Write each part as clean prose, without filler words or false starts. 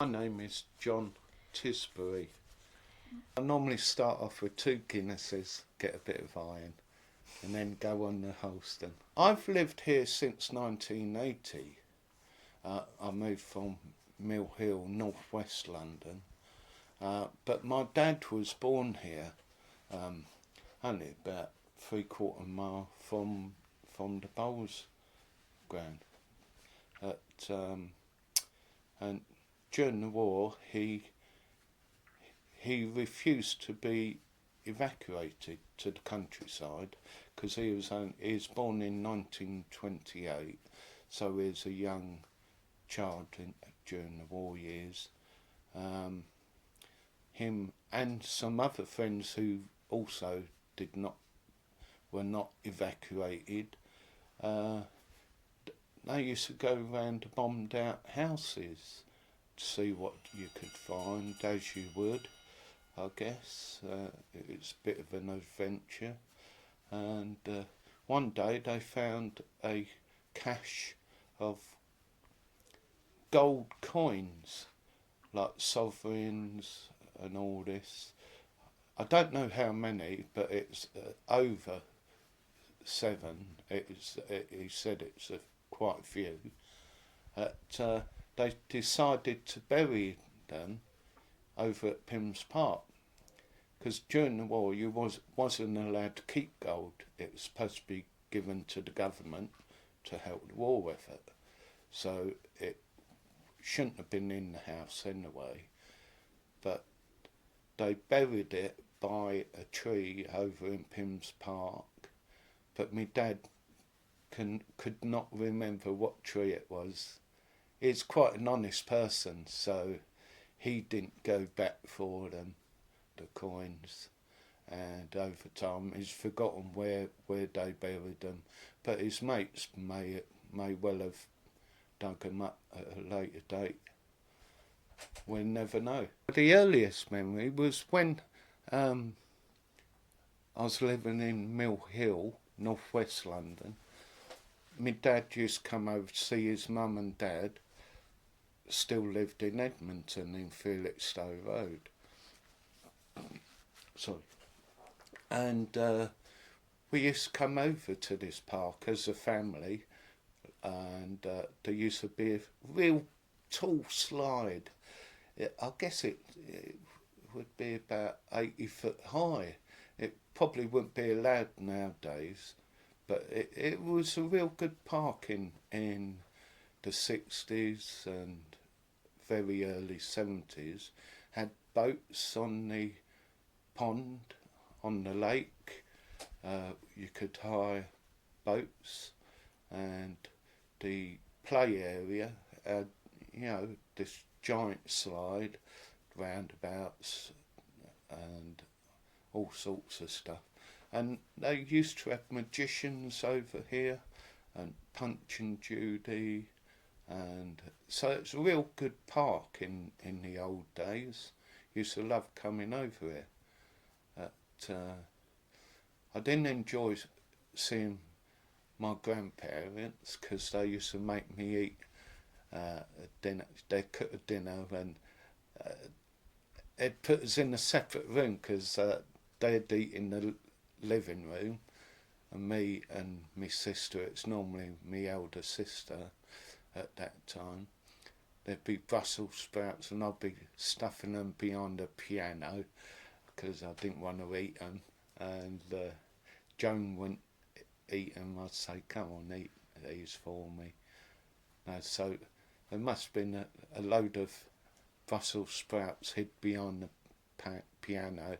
My name is John Tisbury. I normally start off with 2 Guinnesses, get a bit of iron, and then go on the Holston. I've lived here since 1980. I moved from Mill Hill, northwest London, but my dad was born here, only about 3/4 mile from the bowls ground. And during the war, he refused to be evacuated to the countryside because he was born in 1928, so he was a young child during the war years. Him and some other friends who also were not evacuated. They used to go round to bombed out houses to see what you could find, as you would, I guess. It's a bit of an adventure. And one day they found a cache of gold coins, like sovereigns and all this. I don't know how many, but it's over 7. He said it's quite a few. They decided to bury them over at Pims Park, because during the war you wasn't allowed to keep gold. It was supposed to be given to the government to help the war effort, so it shouldn't have been in the house anyway. But they buried it by a tree over in Pims Park, but my dad could not remember what tree it was. He's quite an honest person, so he didn't go back for them, the coins, and over time he's forgotten where they buried them, but his mates may well have dug them up at a later date. We'll never know. The earliest memory was when I was living in Mill Hill, northwest London. My dad used to come over to see his mum and dad. Still lived in Edmonton in Felixstowe Road. Sorry. And we used to come over to this park as a family, and there used to be a real tall slide. I guess it would be about 80 foot high. It probably wouldn't be allowed nowadays, but it was a real good park in the 60s and very early 70s. Had boats on the pond, on the lake. You could hire boats, and the play area had, this giant slide, roundabouts, and all sorts of stuff. And they used to have magicians over here, and Punch and Judy, and so it's a real good park in the old days. Used to love coming over here. I didn't enjoy seeing my grandparents because they used to make me eat dinner. They'd cook a dinner, and they'd put us in a separate room because they'd eat in the living room, and me and my sister, it's normally my elder sister at that time, there'd be Brussels sprouts and I'd be stuffing them behind the piano because I didn't want to eat them, and Joan wouldn't eat them. I'd say, come on, eat these for me. So there must have been a load of Brussels sprouts hid behind the piano.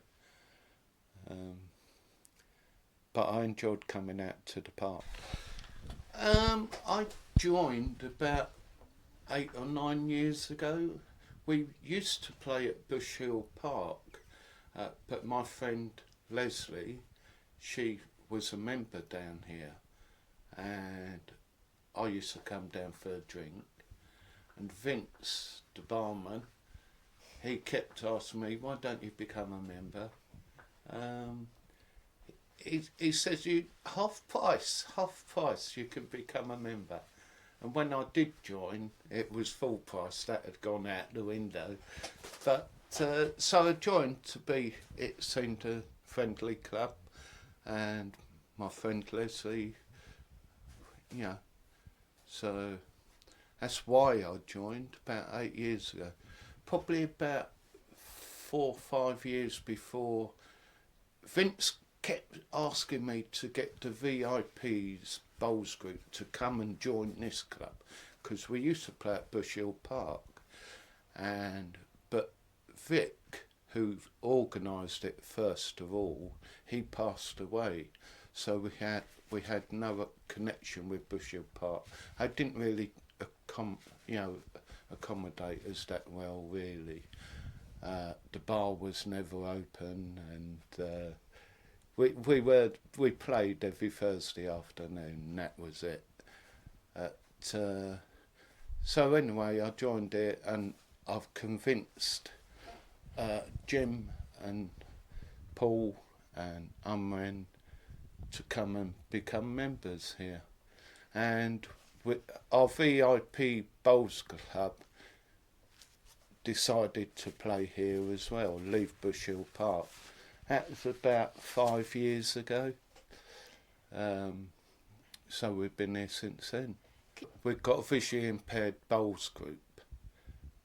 But I enjoyed coming out to the park. I joined about 8 or 9 years ago. We used to play at Bush Hill Park, but my friend Leslie, she was a member down here, and I used to come down for a drink, and Vince, the barman, he kept asking me, why don't you become a member? He says, half price, you can become a member. And when I did join, it was full price. That had gone out the window. But so I joined to be, it seemed a friendly club, and my friend Leslie, you know, so that's why I joined about 8 years ago. Probably about 4 or 5 years before, Vince kept asking me to get the VIP's bowls group to come and join this club, because we used to play at Bush Hill Park, but Vic, who organised it first of all, he passed away, so we had no connection with Bush Hill Park. I didn't really accommodate us that well, really. The bar was never open, and we played every Thursday afternoon, and that was it. So anyway, I joined it, and I've convinced Jim and Paul and Umren to come and become members here. And our VIP Bowls Club decided to play here as well, leave Bush Hill Park. That was about 5 years ago. So we've been here since then. We've got a visually impaired bowls group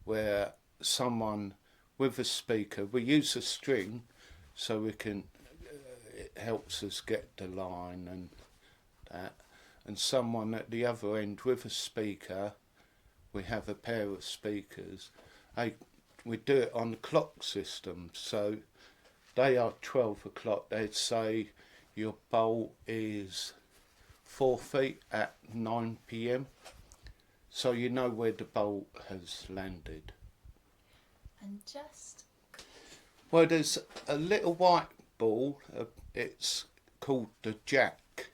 where someone with a speaker, we use a string so we can, it helps us get the line and that, and someone at the other end with a speaker, we have a pair of speakers. We do it on the clock system, so they are 12 o'clock, they'd say your bowl is 4 feet at 9 p.m. So you know where the bowl has landed. And just... Well, there's a little white ball, it's called the jack,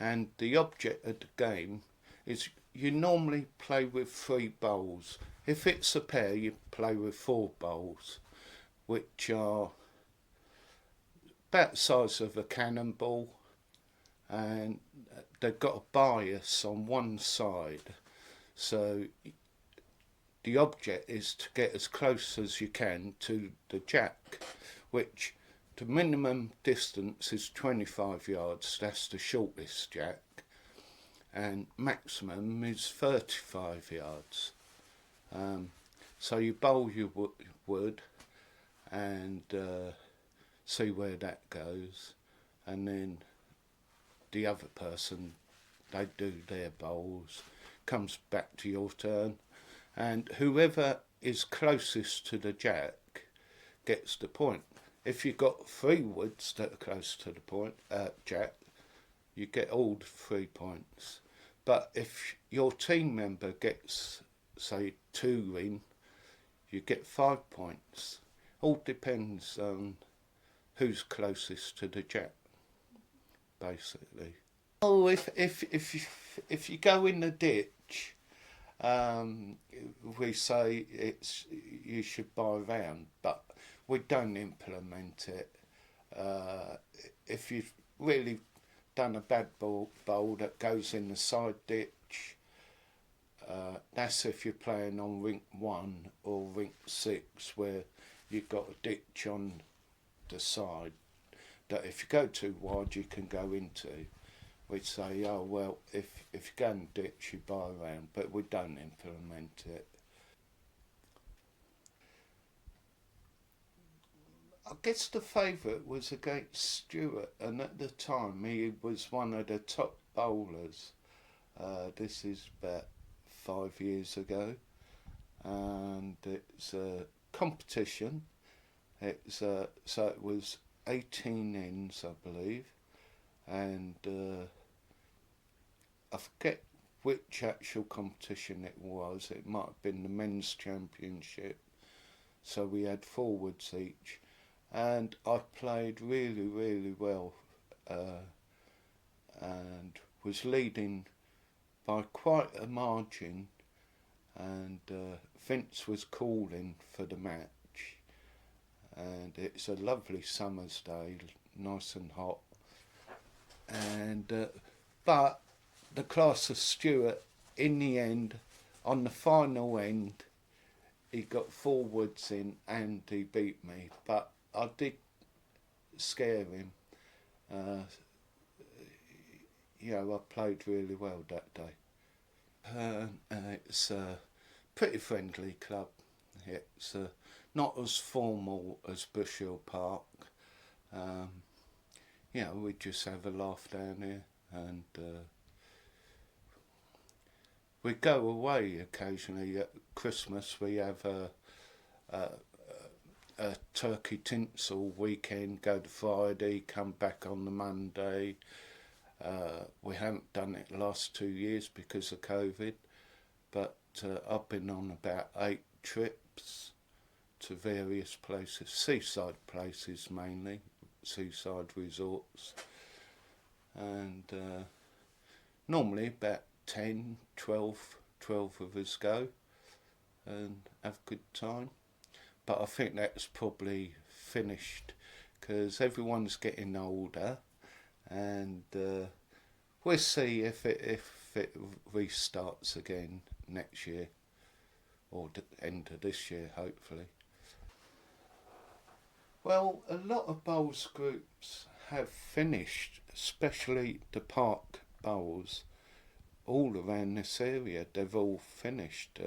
and the object of the game is you normally play with 3 bowls. If it's a pair, you play with 4 bowls, which are about the size of a cannonball, and they've got a bias on one side, so the object is to get as close as you can to the jack, which the minimum distance is 25 yards, that's the shortest jack, and maximum is 35 yards. So you bowl your wood and see where that goes, and then the other person, they do their bowls, comes back to your turn, and whoever is closest to the jack gets the point. If you've got 3 woods that are close to the point, jack, you get all 3 points. But if your team member gets, say, 2 in, you get 5 points. All depends on who's closest to the jack, basically. Oh, if you go in the ditch, we say you should buy a round, but we don't implement it. If you've really done a bad bowl that goes in the side ditch, that's if you're playing on rink 1 or rink 6, where you've got a ditch on the side that if you go too wide you can go into. We'd say, oh well, if you go in the ditch you buy a round, but we don't implement it. I guess the favourite was against Stewart, and at the time he was one of the top bowlers. This is about 5 years ago, and it's a competition. So it was 18 ends, I believe, and I forget which actual competition it was. It might have been the men's championship. So we had 4 woods each, and I played really, really well, and was leading by quite a margin, and Vince was calling for the match, and it's a lovely summer's day, nice and hot, and but the class of Stewart in the end, on the final end, he got 4 woods in and he beat me. But I did scare him. I played really well that day. It's a pretty friendly club. It's not as formal as Bush Hill Park. We just have a laugh down here, and we go away occasionally. At Christmas we have a turkey tinsel weekend, go to Friday, come back on the Monday. We haven't done it the last 2 years because of COVID, but I've been on about 8 trips to various places, seaside places mainly, seaside resorts, and normally about 10, 12 of us go and have a good time. But I think that's probably finished because everyone's getting older, and we'll see if it restarts again next year, or the end of this year, hopefully. Well, a lot of bowls groups have finished, especially the park bowls all around this area. They've all finished.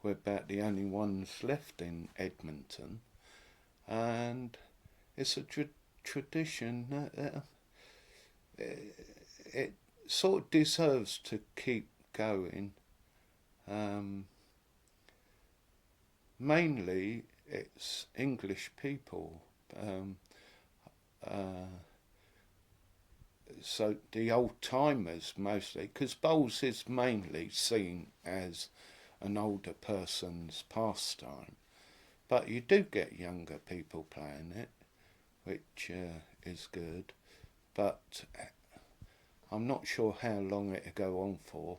We're about the only ones left in Edmonton, and it's a tradition. It sort of deserves to keep going. Mainly, it's English people. So the old timers mostly, because bowls is mainly seen as an older person's pastime, but you do get younger people playing it, which is good. But I'm not sure how long it'll go on for,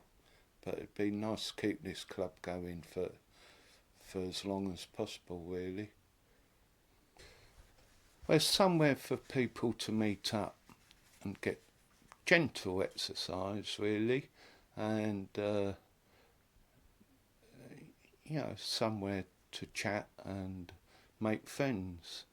but it'd be nice to keep this club going for as long as possible, really. There's somewhere for people to meet up and get gentle exercise, really, and somewhere to chat and make friends.